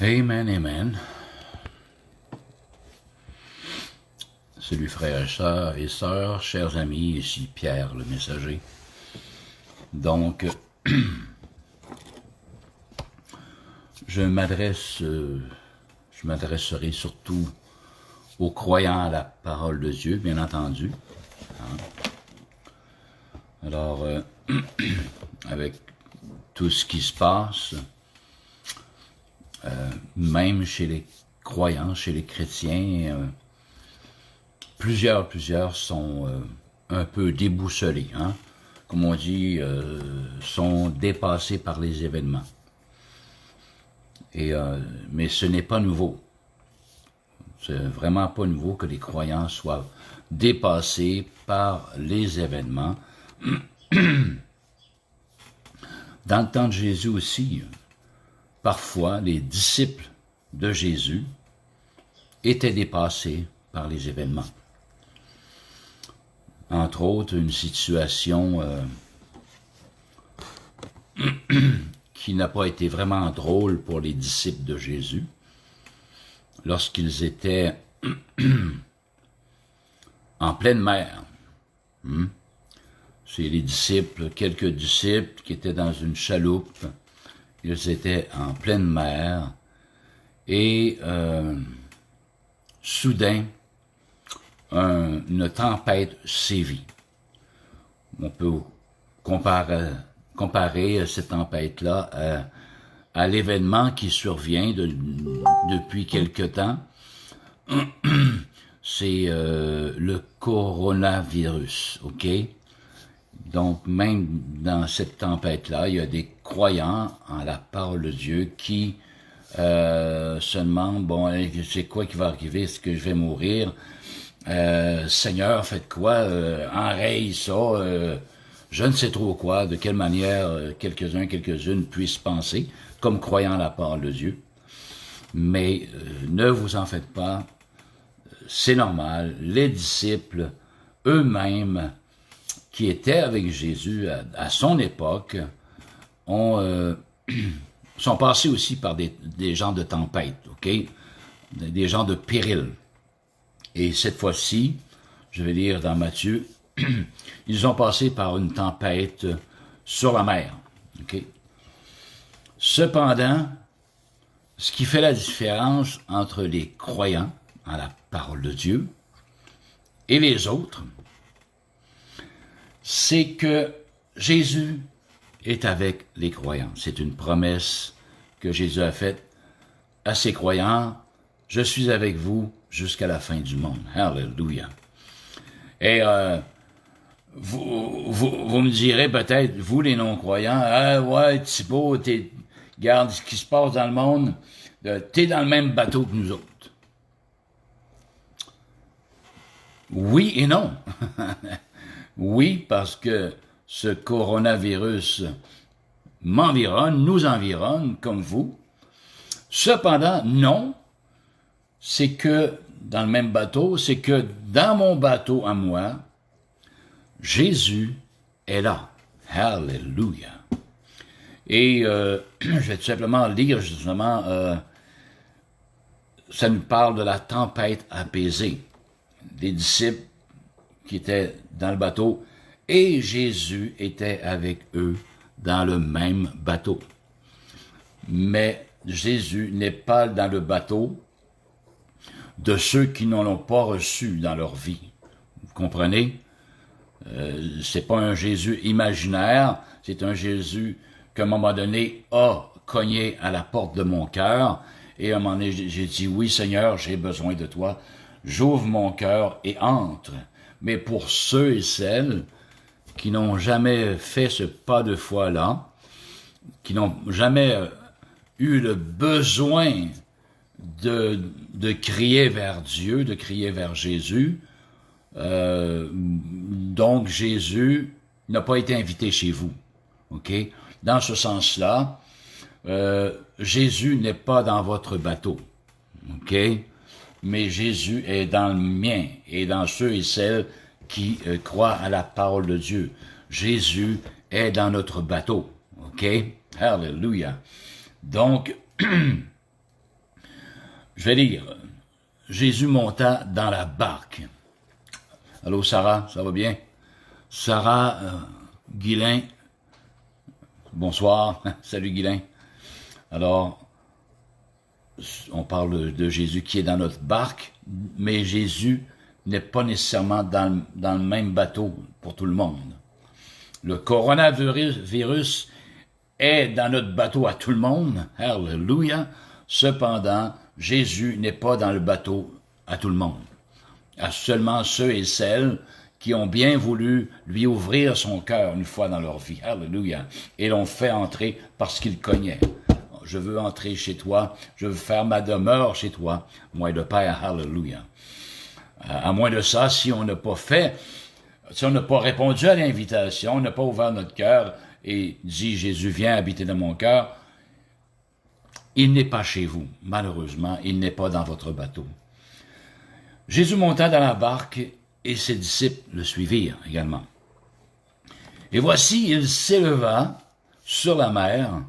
Amen, amen. Salut frères et sœurs, chers amis, ici Pierre le messager. Donc, je m'adresserai surtout aux croyants à la parole de Dieu, bien entendu. Alors, avec tout ce qui se passe, même chez les croyants, chez les chrétiens, plusieurs sont un peu déboussolés, hein? Comme on dit, sont dépassés par les événements. Mais ce n'est pas nouveau. C'est vraiment pas nouveau que les croyants soient dépassés par les événements. Dans le temps de Jésus aussi, parfois les disciples de Jésus étaient dépassés par les événements. Entre autres, une situation qui n'a pas été vraiment drôle pour les disciples de Jésus, lorsqu'ils étaient en pleine mer. C'est les disciples, quelques disciples qui étaient dans une chaloupe, ils étaient en pleine mer, et soudain, une tempête sévit. On peut comparer cette tempête-là à l'événement qui survient depuis quelque temps. C'est le coronavirus, ok? Donc, même dans cette tempête-là, il y a des croyants en la parole de Dieu qui se demandent, bon, c'est quoi qui va arriver? Est-ce que je vais mourir? Seigneur, faites quoi? Enraye ça, je ne sais trop quoi, de quelle manière quelques-unes puissent penser, comme croyant la parole de Dieu. Mais ne vous en faites pas, c'est normal. Les disciples eux-mêmes, qui étaient avec Jésus à son époque, sont passés aussi par des gens de tempête, ok? Des gens de péril. Et cette fois-ci, je vais lire dans Matthieu, ils ont passé par une tempête sur la mer. Okay? Cependant, ce qui fait la différence entre les croyants en la parole de Dieu et les autres, c'est que Jésus est avec les croyants. C'est une promesse que Jésus a faite à ses croyants. Je suis avec vous jusqu'à la fin du monde. Alléluia. Et vous me direz peut-être, vous les non-croyants, « Ah ouais, Thibault, regarde ce qui se passe dans le monde, t'es dans le même bateau que nous autres. » Oui et non. Oui, parce que ce coronavirus m'environne, nous environne, comme vous. Cependant, non, c'est que, dans le même bateau, c'est que dans mon bateau à moi, Jésus est là. Alléluia. Et je vais tout simplement lire, justement, ça nous parle de la tempête apaisée. Les disciples qui étaient dans le bateau, et Jésus était avec eux dans le même bateau. Mais Jésus n'est pas dans le bateau de ceux qui n'en ont pas reçu dans leur vie. Vous comprenez? C'est pas un Jésus imaginaire, c'est un Jésus qu'à un moment donné a cogné à la porte de mon cœur, et à un moment donné, j'ai dit, oui Seigneur, j'ai besoin de toi, j'ouvre mon cœur et entre. Mais pour ceux et celles qui n'ont jamais fait ce pas de foi-là, qui n'ont jamais eu le besoin de crier vers Dieu, de crier vers Jésus, donc Jésus n'a pas été invité chez vous. Ok? Dans ce sens-là, Jésus n'est pas dans votre bateau. Ok? Mais Jésus est dans le mien et dans ceux et celles qui croient à la parole de Dieu. Jésus est dans notre bateau. OK? Alléluia. Donc, Je vais lire. Jésus monta dans la barque. Allô, Sarah, ça va bien? Sarah Guillain, bonsoir. Salut, Guillain. Alors, on parle de Jésus qui est dans notre barque, mais Jésus n'est pas nécessairement dans le même bateau pour tout le monde. Le coronavirus est dans notre bateau à tout le monde. Alléluia. Cependant, Jésus n'est pas dans le bateau à tout le monde. À seulement ceux et celles qui ont bien voulu lui ouvrir son cœur une fois dans leur vie. Alléluia. Et l'ont fait entrer parce qu'il cognait. Je veux entrer chez toi. Je veux faire ma demeure chez toi. Moi et le Père. Alléluia. À moins de ça, si on n'a pas fait, si on n'a pas répondu à l'invitation, on n'a pas ouvert notre cœur et dit, Jésus, viens habiter dans mon cœur, il n'est pas chez vous. Malheureusement, il n'est pas dans votre bateau. Jésus monta dans la barque et ses disciples le suivirent également. Et voici, il s'éleva sur la mer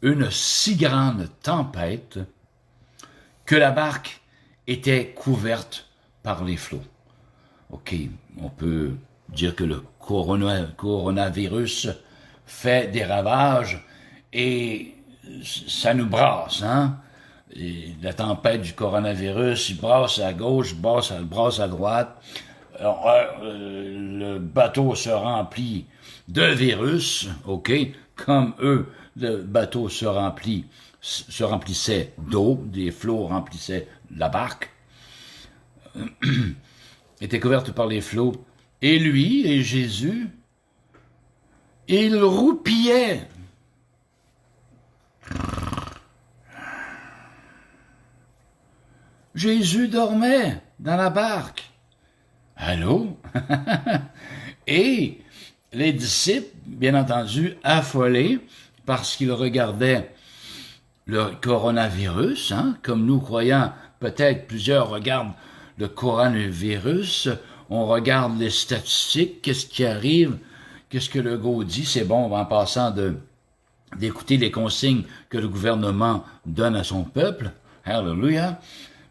une si grande tempête que la barque était couverte par les flots. OK, on peut dire que le coronavirus fait des ravages et ça nous brasse, hein? Et la tempête du coronavirus, il brasse à gauche, brasse à droite. Le bateau se remplit de virus, OK, comme eux, le bateau se remplissait d'eau, des flots remplissaient la barque, était couverte par les flots, et lui, et Jésus, il roupillait. Jésus dormait dans la barque. Allô? Et les disciples, bien entendu, affolés parce qu'ils regardaient le coronavirus, hein, comme nous croyants, peut-être plusieurs regardent le coronavirus, on regarde les statistiques, qu'est-ce qui arrive, qu'est-ce que le Legault dit, c'est bon en passant d'écouter les consignes que le gouvernement donne à son peuple, hallelujah.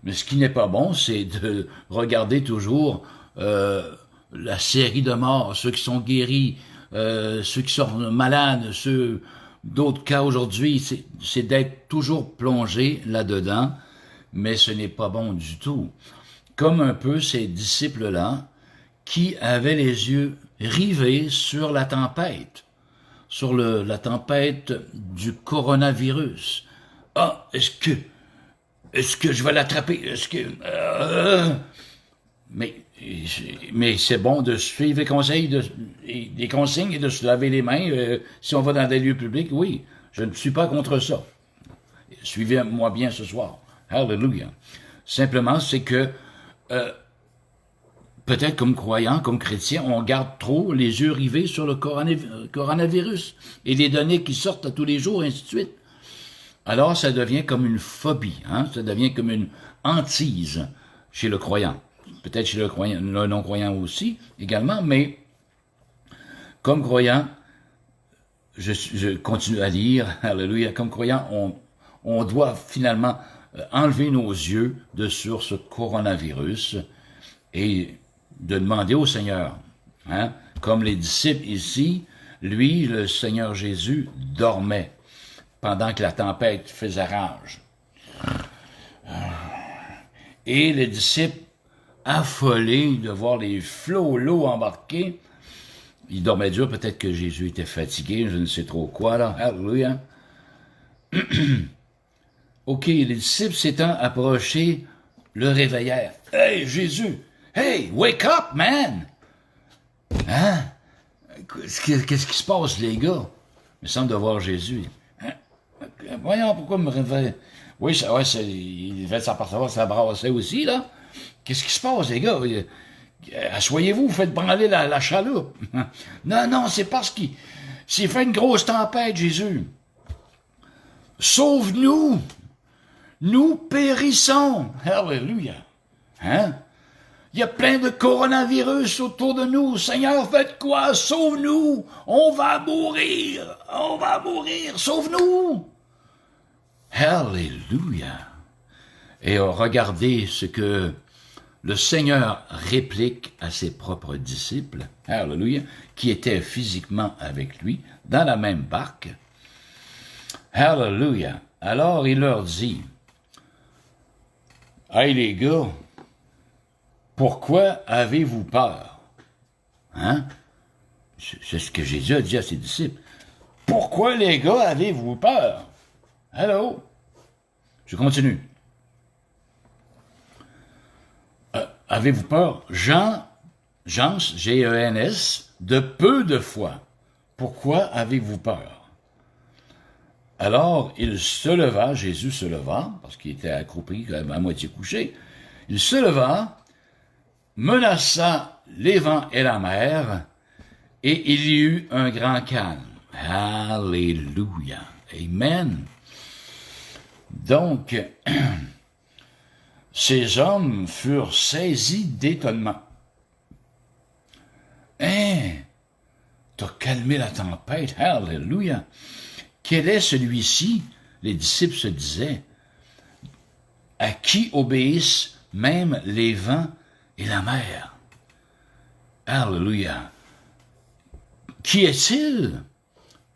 Mais ce qui n'est pas bon, c'est de regarder toujours la série de morts, ceux qui sont guéris, ceux qui sont malades, d'autres cas aujourd'hui, c'est d'être toujours plongé là-dedans, mais ce n'est pas bon du tout. Comme un peu ces disciples-là qui avaient les yeux rivés sur la tempête, sur la tempête du coronavirus. Ah, est-ce que je vais l'attraper? Mais c'est bon de suivre les conseils, des consignes et de se laver les mains si on va dans des lieux publics. Oui, je ne suis pas contre ça. Suivez-moi bien ce soir. Hallelujah. Simplement, c'est que peut-être comme croyants, comme chrétiens, on garde trop les yeux rivés sur le coronavirus et les données qui sortent à tous les jours, et ainsi de suite. Alors, ça devient comme une phobie, hein? Ça devient comme une hantise chez le croyant. Peut-être chez le non-croyant aussi, également, mais comme croyant, je continue à lire, alléluia, comme croyant, on doit finalement enlever nos yeux de sur ce coronavirus et de demander au Seigneur, hein? Comme les disciples ici, lui, le Seigneur Jésus, dormait pendant que la tempête faisait rage. Et les disciples, affolés de voir les flots, l'eau embarquée, ils dormaient dur, peut-être que Jésus était fatigué, je ne sais trop quoi, là. Alléluia. OK, les disciples s'étant approchés, le réveillèrent. « Hey, Jésus! Hey, wake up, man! » Hein? Qu'est-ce qui se passe, les gars? Il me semble de voir Jésus. Hein? Voyons, pourquoi me réveille? Oui, il devait s'apercevoir que ça brassait aussi, là. Qu'est-ce qui se passe, les gars? Asseyez-vous, vous faites branler la chaloupe. Non, c'est parce qu'il s'est fait une grosse tempête, Jésus. Sauve-nous! Nous périssons! Alléluia! Hein? Il y a plein de coronavirus autour de nous. Seigneur, faites quoi? Sauve-nous! On va mourir! On va mourir! Sauve-nous! Alléluia! Et regardez ce que le Seigneur réplique à ses propres disciples, hallelujah, qui étaient physiquement avec lui, dans la même barque. Hallelujah. Alors il leur dit, « Hey les gars, pourquoi avez-vous peur? » Hein? C'est ce que Jésus a dit à ses disciples. « Pourquoi les gars avez-vous peur? » Hello? Je continue. Avez-vous peur? Jean, G-E-N-S, de peu de foi. Pourquoi avez-vous peur? Alors, il se leva, Jésus se leva, parce qu'il était accroupi, à moitié couché. Il se leva, menaça les vents et la mer, et il y eut un grand calme. Alléluia. Amen. Donc, ces hommes furent saisis d'étonnement. Hein? T'as calmé la tempête, hallelujah! Quel est celui-ci? Les disciples se disaient, à qui obéissent même les vents et la mer? Hallelujah! Qui est-il?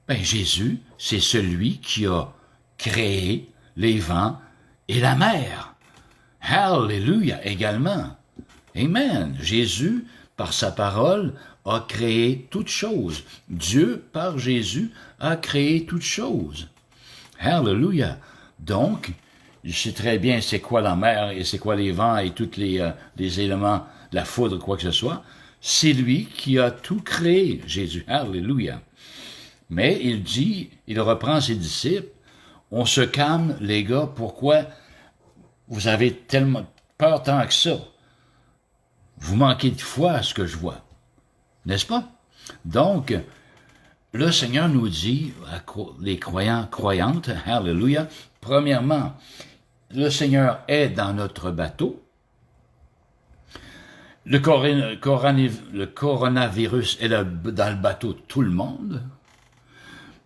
Ben, Jésus, c'est celui qui a créé les vents et la mer. Hallelujah également. Amen. Jésus, par sa parole, a créé toutes choses. Dieu, par Jésus, a créé toutes choses. Hallelujah. Donc, il sait très bien c'est quoi la mer et c'est quoi les vents et tous les éléments, la foudre, quoi que ce soit. C'est lui qui a tout créé, Jésus. Hallelujah. Mais il reprend ses disciples. On se calme, les gars, pourquoi vous avez tellement peur tant que ça? Vous manquez de foi à ce que je vois. N'est-ce pas? Donc, le Seigneur nous dit, les croyants, croyantes, hallelujah, premièrement, le Seigneur est dans notre bateau. Le coronavirus est dans le bateau de tout le monde.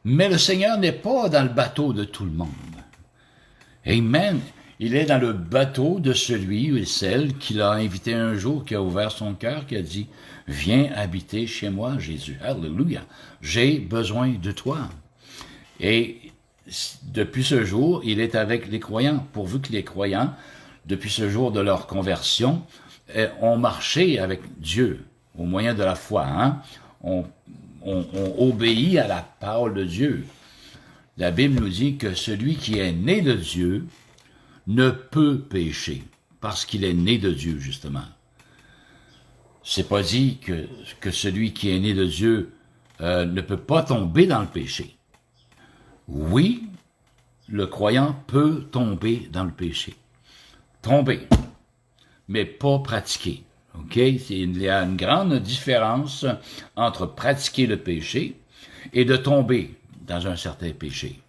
Mais le Seigneur n'est pas dans le bateau de tout le monde. Amen. Il est dans le bateau de celui ou celle qui l'a invité un jour, qui a ouvert son cœur, qui a dit, « Viens habiter chez moi, Jésus. Alléluia. J'ai besoin de toi. » Et depuis ce jour, il est avec les croyants, pourvu que les croyants, depuis ce jour de leur conversion, ont marché avec Dieu, au moyen de la foi. Hein? On obéit à la parole de Dieu. La Bible nous dit que celui qui est né de Dieu ne peut pécher, parce qu'il est né de Dieu, justement. C'est pas dit que celui qui est né de Dieu ne peut pas tomber dans le péché. Oui, le croyant peut tomber dans le péché. Tomber, mais pas pratiquer. OK? Il y a une grande différence entre pratiquer le péché et de tomber dans un certain péché.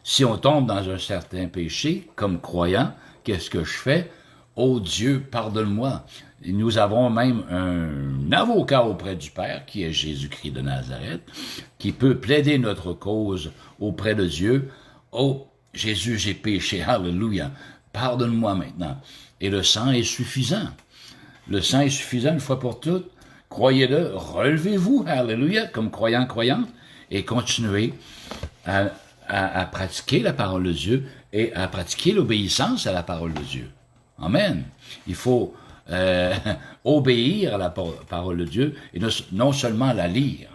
Si on tombe dans un certain péché, comme croyant, qu'est-ce que je fais? Oh Dieu, pardonne-moi. Nous avons même un avocat auprès du Père, qui est Jésus-Christ de Nazareth, qui peut plaider notre cause auprès de Dieu. Oh Jésus, j'ai péché, alléluia, pardonne-moi maintenant. Et le sang est suffisant. Le sang est suffisant une fois pour toutes. Croyez-le, relevez-vous, alléluia, comme croyant, croyante, et continuez à pratiquer la parole de Dieu et à pratiquer l'obéissance à la parole de Dieu. Amen. Il faut obéir à la parole de Dieu et non seulement la lire.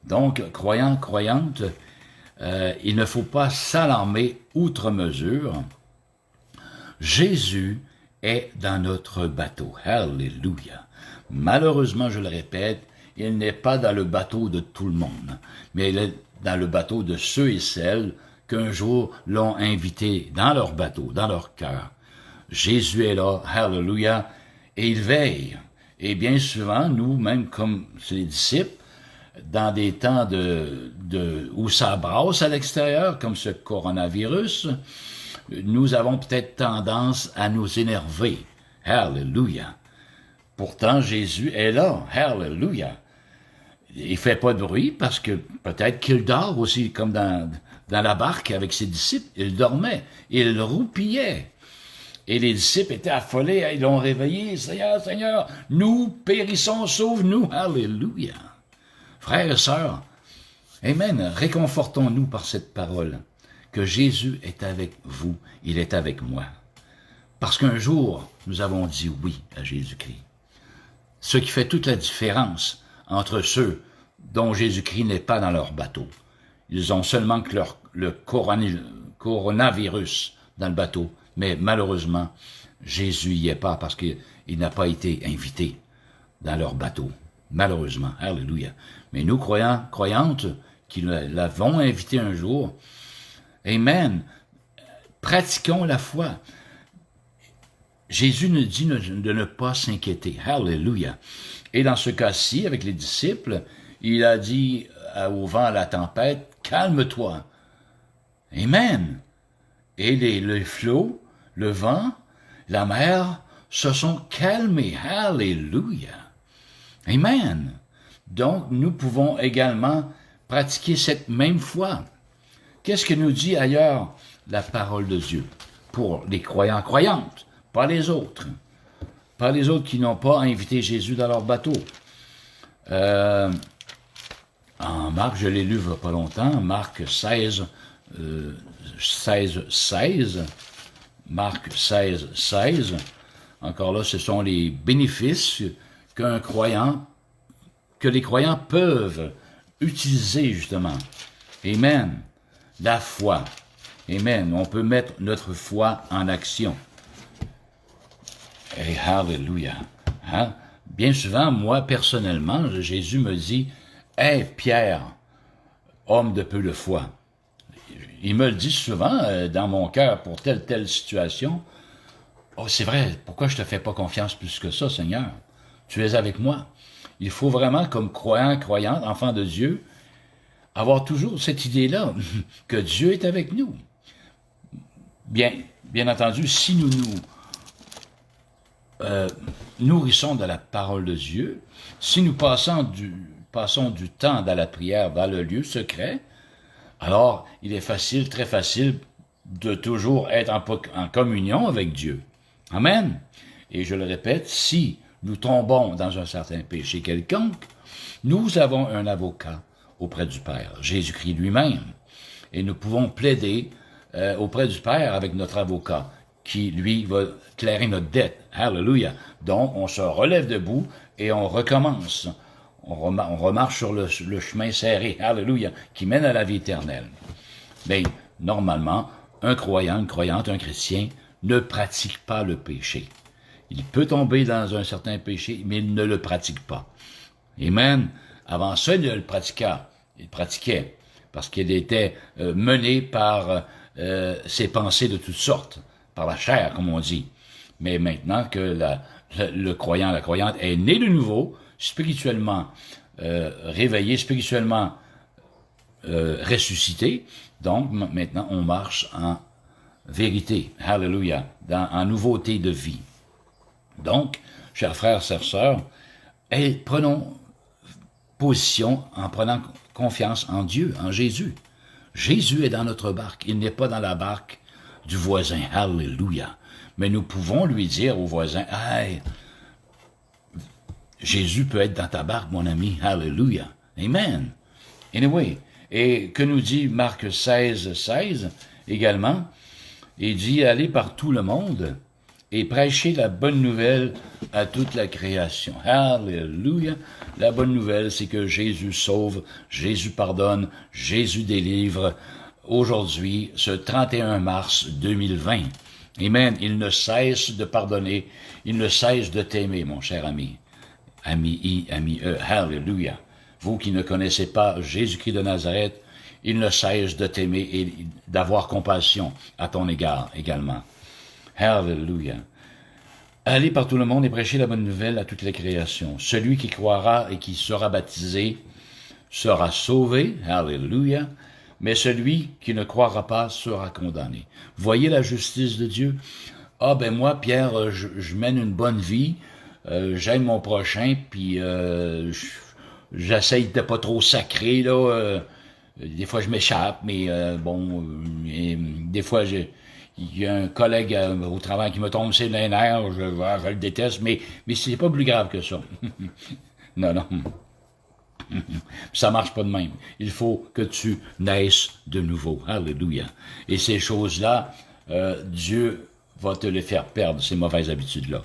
Donc, croyant, croyante, il ne faut pas s'alarmer outre mesure. Jésus est dans notre bateau. Alléluia. Malheureusement, je le répète, il n'est pas dans le bateau de tout le monde, mais il est dans le bateau de ceux et celles qu'un jour l'ont invité dans leur bateau, dans leur cœur. Jésus est là, hallelujah, et il veille. Et bien souvent, nous, même comme les disciples, dans des temps où ça brasse à l'extérieur, comme ce coronavirus, nous avons peut-être tendance à nous énerver. Hallelujah. Pourtant, Jésus est là. Hallelujah. Il fait pas de bruit parce que peut-être qu'il dort aussi, comme dans la barque avec ses disciples. Il dormait. Il roupillait. Et les disciples étaient affolés, ils l'ont réveillé, Seigneur, Seigneur, nous périssons, sauve-nous. Alléluia. Frères et sœurs, amen, réconfortons-nous par cette parole, que Jésus est avec vous, il est avec moi. Parce qu'un jour, nous avons dit oui à Jésus-Christ. Ce qui fait toute la différence entre ceux dont Jésus-Christ n'est pas dans leur bateau. Ils ont seulement que le coronavirus dans le bateau, mais malheureusement, Jésus n'y est pas parce qu'il n'a pas été invité dans leur bateau. Malheureusement, alléluia. Mais nous, croyantes, qui l'avons invité un jour, amen, pratiquons la foi. Jésus nous dit de ne pas s'inquiéter. Alléluia. Et dans ce cas-ci, avec les disciples, il a dit au vent, à la tempête, « Calme-toi. » Amen. Et les flots, le vent, la mer se sont calmés. Alléluia. Amen. Donc, nous pouvons également pratiquer cette même foi. Qu'est-ce que nous dit ailleurs la parole de Dieu pour les croyants, croyantes, pas les autres. Pas les autres qui n'ont pas invité Jésus dans leur bateau. En Marc, je l'ai lu il n'y a pas longtemps, Marc 16, 16. Marc 16, 16. Encore là, ce sont les bénéfices que les croyants peuvent utiliser justement. Amen. La foi. Amen. On peut mettre notre foi en action. Et hallelujah. Hein? Bien souvent, moi, personnellement, Jésus me dit, « Hey, Pierre, homme de peu de foi. » Il me le dit souvent dans mon cœur pour telle situation. « Oh, c'est vrai, pourquoi je te fais pas confiance plus que ça, Seigneur? Tu es avec moi. » Il faut vraiment, comme croyant, enfant de Dieu, avoir toujours cette idée-là, que Dieu est avec nous. Bien entendu, si nous nourrissons de la parole de Dieu, si nous passons du temps dans la prière, dans le lieu secret, alors il est facile, très facile, de toujours être en communion avec Dieu. Amen. Et je le répète, si nous tombons dans un certain péché quelconque, nous avons un avocat auprès du Père, Jésus-Christ lui-même. Et nous pouvons plaider auprès du Père avec notre avocat, qui, lui, va clairer notre dette. Alléluia. Donc, on se relève debout et on recommence. On remarche sur le chemin serré, alléluia, qui mène à la vie éternelle. Bien, normalement, un croyant, une croyante, un chrétien ne pratique pas le péché. Il peut tomber dans un certain péché, mais il ne le pratique pas. Amen. Avant ça, il le pratiquait. Il pratiquait, parce qu'il était mené par ses pensées de toutes sortes, par la chair, comme on dit. Mais maintenant que le croyant, la croyante est né de nouveau, spirituellement réveillé, spirituellement ressuscité, donc maintenant on marche en vérité, hallelujah, en nouveauté de vie. Donc, chers frères, chères sœurs, prenons position en prenant confiance en Dieu, en Jésus. Jésus est dans notre barque, il n'est pas dans la barque du voisin, hallelujah. Mais nous pouvons lui dire au voisin, « Hey, Jésus peut être dans ta barque, mon ami, hallelujah. Amen. » Anyway, et que nous dit Marc 16, 16 également? Il dit, « Allez par tout le monde et prêchez la bonne nouvelle à toute la création. » Hallelujah. La bonne nouvelle, c'est que Jésus sauve, Jésus pardonne, Jésus délivre. Aujourd'hui, ce 31 mars 2020. Amen. Il ne cesse de pardonner, il ne cesse de t'aimer, mon cher ami. Ami hallelujah. Vous qui ne connaissez pas Jésus-Christ de Nazareth, il ne cesse de t'aimer et d'avoir compassion à ton égard également. Hallelujah. Allez par tout le monde et prêchez la bonne nouvelle à toutes les créations. Celui qui croira et qui sera baptisé sera sauvé. Hallelujah. Mais celui qui ne croira pas sera condamné. Voyez la justice de Dieu? Ah ben moi, Pierre, je mène une bonne vie, j'aime mon prochain, puis j'essaye de pas trop sacrer, là. Des fois je m'échappe, mais des fois il il y a un collègue au travail qui me tombe sur les nerfs, je le déteste, mais c'est pas plus grave que ça. Non, non. Ça marche pas de même. Il faut que tu naisses de nouveau. Alléluia. Et ces choses-là, Dieu va te les faire perdre, ces mauvaises habitudes-là,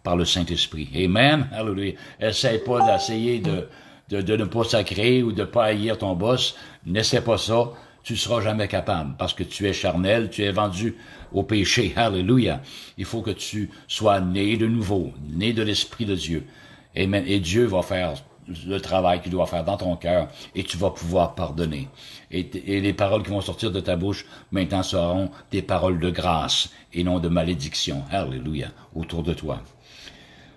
par le Saint-Esprit. Amen. Alléluia. Essaye pas d'essayer de ne pas sacrer ou de ne pas haïr ton boss. N'essaie pas ça. Tu ne seras jamais capable parce que tu es charnel, tu es vendu au péché. Alléluia. Il faut que tu sois né de nouveau, né de l'Esprit de Dieu. Amen. Et Dieu va faire le travail qu'il doit faire dans ton cœur et tu vas pouvoir pardonner. Et les paroles qui vont sortir de ta bouche maintenant seront des paroles de grâce et non de malédiction. Alléluia. Autour de toi.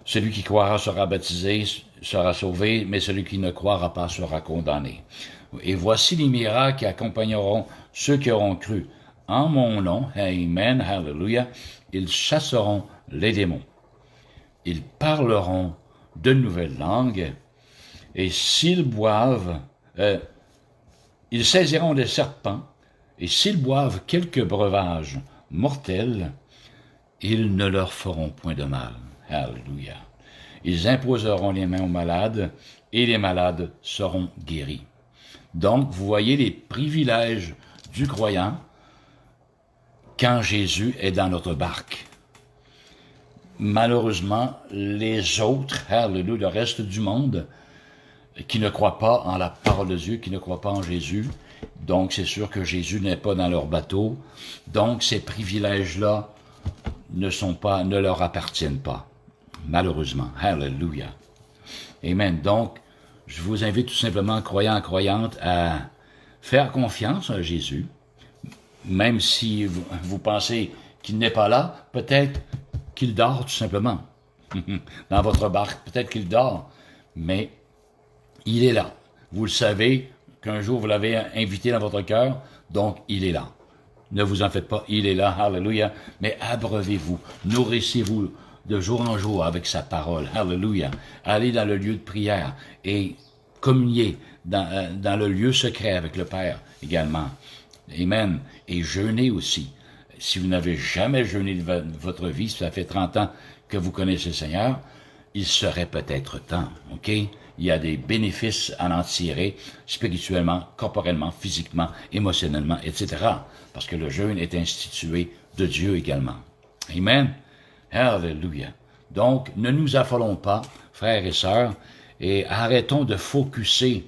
Celui qui croira sera baptisé, sera sauvé, mais celui qui ne croira pas sera condamné. Et voici les miracles qui accompagneront ceux qui auront cru. En mon nom, Amen, Hallelujah, ils chasseront les démons. Ils parleront de nouvelles langues, et s'ils boivent, ils saisiront des serpents, et s'ils boivent quelques breuvages mortels, ils ne leur feront point de mal. Alléluia. Ils imposeront les mains aux malades, et les malades seront guéris. Donc, vous voyez les privilèges du croyant quand Jésus est dans notre barque. Malheureusement, les autres, alléluia, le reste du monde, qui ne croient pas en la parole de Dieu, qui ne croient pas en Jésus, donc c'est sûr que Jésus n'est pas dans leur bateau, donc ces privilèges-là ne leur appartiennent pas, malheureusement. Alléluia. Amen. Donc, je vous invite tout simplement, croyants, croyantes, à faire confiance à Jésus, même si vous pensez qu'il n'est pas là, peut-être qu'il dort tout simplement dans votre barque, peut-être qu'il dort, mais il est là. Vous le savez qu'un jour vous l'avez invité dans votre cœur, donc il est là. Ne vous en faites pas, il est là, alléluia, mais abreuvez-vous, nourrissez-vous de jour en jour avec sa parole, alléluia. Allez dans le lieu de prière et communiez dans le lieu secret avec le Père également. Amen. Et jeûnez aussi. Si vous n'avez jamais jeûné de votre vie, si ça fait 30 ans que vous connaissez le Seigneur, il serait peut-être temps, ok? Il y a des bénéfices à en tirer spirituellement, corporellement, physiquement, émotionnellement, etc. Parce que le jeûne est institué de Dieu également. Amen. Alléluia. Donc, ne nous affolons pas, frères et sœurs, et arrêtons de focusser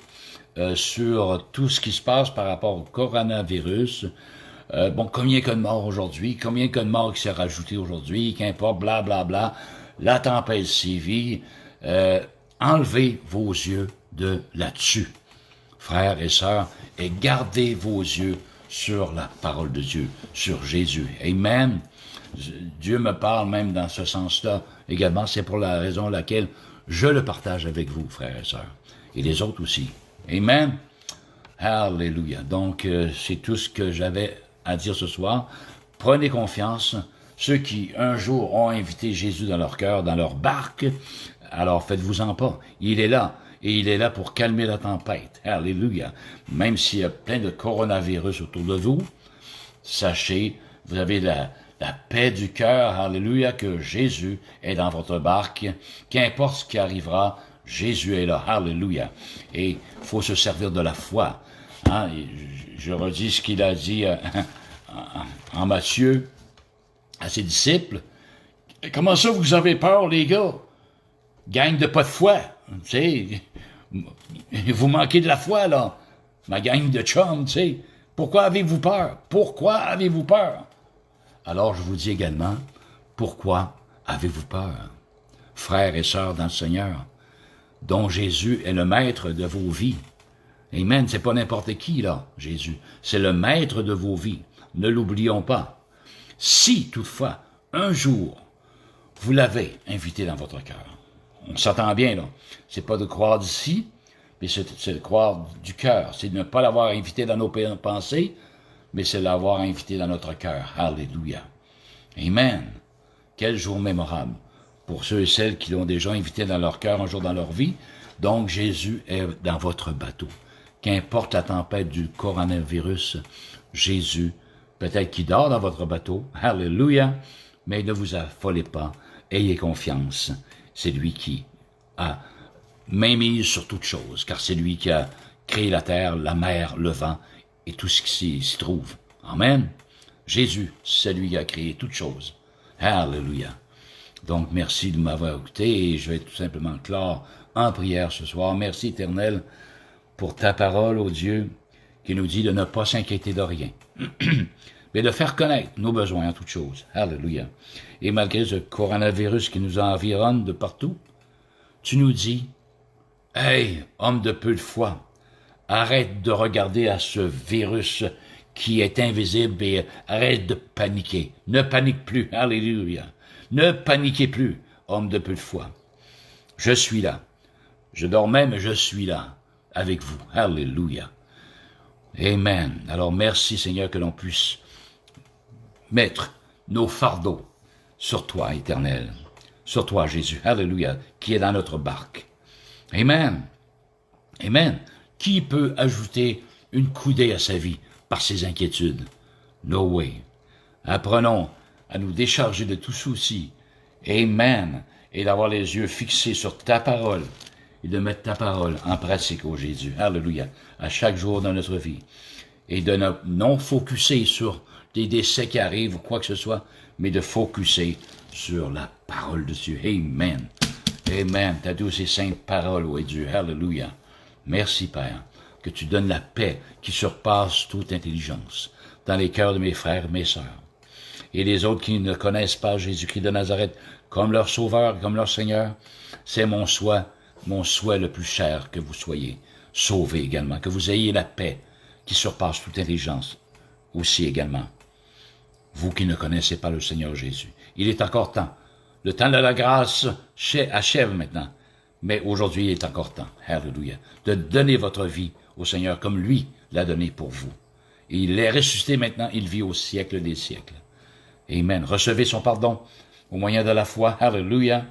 sur tout ce qui se passe par rapport au coronavirus. Bon, combien il y a de morts aujourd'hui, combien il y a de morts qui s'est rajouté aujourd'hui, qu'importe, blablabla, la tempête sévit. Enlevez vos yeux de là-dessus, frères et sœurs, et gardez vos yeux sur la parole de Dieu, sur Jésus. Amen. Dieu me parle même dans ce sens-là également. C'est pour la raison laquelle je le partage avec vous, frères et sœurs, et les autres aussi. Amen. Alléluia. Donc, c'est tout ce que j'avais à dire ce soir. Prenez confiance. Ceux qui, un jour, ont invité Jésus dans leur cœur, dans leur barque, alors faites-vous-en pas. Il est là. Et il est là pour calmer la tempête. Alléluia. Même s'il y a plein de coronavirus autour de vous, sachez, vous avez la paix du cœur, alléluia, que Jésus est dans votre barque. Qu'importe ce qui arrivera, Jésus est là, alléluia. Et il faut se servir de la foi. Hein? Je redis ce qu'il a dit en Matthieu à ses disciples. Comment ça vous avez peur, les gars? Gang de pas de foi. Tu sais, vous manquez de la foi, là. Ma gang de chums, tu sais. Pourquoi avez-vous peur? Pourquoi avez-vous peur? Alors, je vous dis également, pourquoi avez-vous peur? Frères et sœurs dans le Seigneur, dont Jésus est le maître de vos vies. Amen. C'est pas n'importe qui, là, Jésus. C'est le maître de vos vies. Ne l'oublions pas. Si, toutefois, un jour, vous l'avez invité dans votre cœur, on s'entend bien, là. C'est pas de croire d'ici, mais c'est de croire du cœur. C'est de ne pas l'avoir invité dans nos pensées, mais c'est de l'avoir invité dans notre cœur. Alléluia. Amen. Quel jour mémorable pour ceux et celles qui l'ont déjà invité dans leur cœur un jour dans leur vie. Donc, Jésus est dans votre bateau. Qu'importe la tempête du coronavirus, Jésus peut-être qui dort dans votre bateau. Alléluia. Mais ne vous affolez pas. Ayez confiance. C'est lui qui a mainmise sur toute chose, car c'est lui qui a créé la terre, la mer, le vent et tout ce qui s'y trouve. Amen. Jésus, c'est lui qui a créé toutes choses. Alléluia. Donc, merci de m'avoir écouté et je vais tout simplement clore en prière ce soir. Merci, Éternel, pour ta parole, ô Dieu, qui nous dit de ne pas s'inquiéter de rien, mais de faire connaître nos besoins en toutes choses. Alléluia. Et malgré ce coronavirus qui nous environne de partout, tu nous dis, « Hey, homme de peu de foi, arrête de regarder à ce virus qui est invisible et arrête de paniquer. Ne panique plus. Alléluia. Ne paniquez plus, homme de peu de foi. Je suis là. Je dormais, mais je suis là avec vous. Alléluia. Amen. Alors merci, Seigneur, que l'on puisse mettre nos fardeaux sur toi, Éternel. Sur toi, Jésus. Alléluia. Qui est dans notre barque. Amen. Amen. Qui peut ajouter une coudée à sa vie par ses inquiétudes? No way. Apprenons à nous décharger de tout souci. Amen. Et d'avoir les yeux fixés sur ta parole et de mettre ta parole en pratique, ô Jésus. Alléluia. À chaque jour dans notre vie. Et de ne non focuser sur des décès qui arrivent ou quoi que ce soit, mais de focuser sur la parole de Dieu. Amen. Amen. Ta douce et sainte parole, ô Dieu. Alléluia. Merci, Père, que tu donnes la paix qui surpasse toute intelligence dans les cœurs de mes frères et mes sœurs. Et les autres qui ne connaissent pas Jésus-Christ de Nazareth comme leur Sauveur, comme leur Seigneur, c'est mon souhait le plus cher que vous soyez sauvés également, que vous ayez la paix qui surpasse toute intelligence aussi également. Vous qui ne connaissez pas le Seigneur Jésus, il est encore temps. Le temps de la grâce achève maintenant. Mais aujourd'hui, il est encore temps, alléluia, de donner votre vie au Seigneur comme lui l'a donné pour vous. Et il est ressuscité maintenant, il vit au siècle des siècles. Amen. Recevez son pardon au moyen de la foi, alléluia.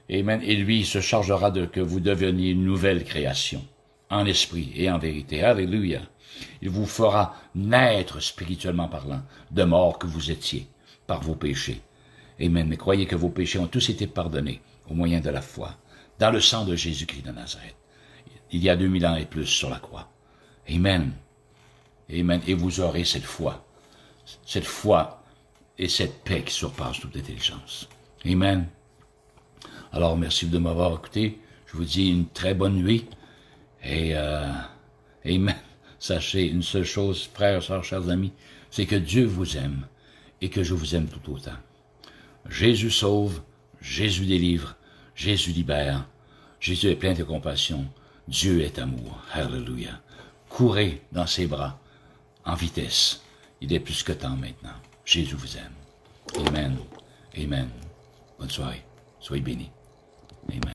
Amen. Et lui, il se chargera de que vous deveniez une nouvelle création, en esprit et en vérité, alléluia. Il vous fera naître, spirituellement parlant, de mort que vous étiez par vos péchés. Amen. Mais croyez que vos péchés ont tous été pardonnés au moyen de la foi, dans le sang de Jésus-Christ de Nazareth, il y a 2000 ans et plus sur la croix. Amen. Amen. Et vous aurez cette foi et cette paix qui surpasse toute intelligence. Amen. Alors, merci de m'avoir écouté. Je vous dis une très bonne nuit. Et, amen. Sachez une seule chose, frères, sœurs, chers amis, c'est que Dieu vous aime et que je vous aime tout autant. Jésus sauve, Jésus délivre, Jésus libère, Jésus est plein de compassion, Dieu est amour. Alléluia. Courez dans ses bras, en vitesse. Il est plus que temps maintenant. Jésus vous aime. Amen. Amen. Bonne soirée. Soyez bénis. Amen.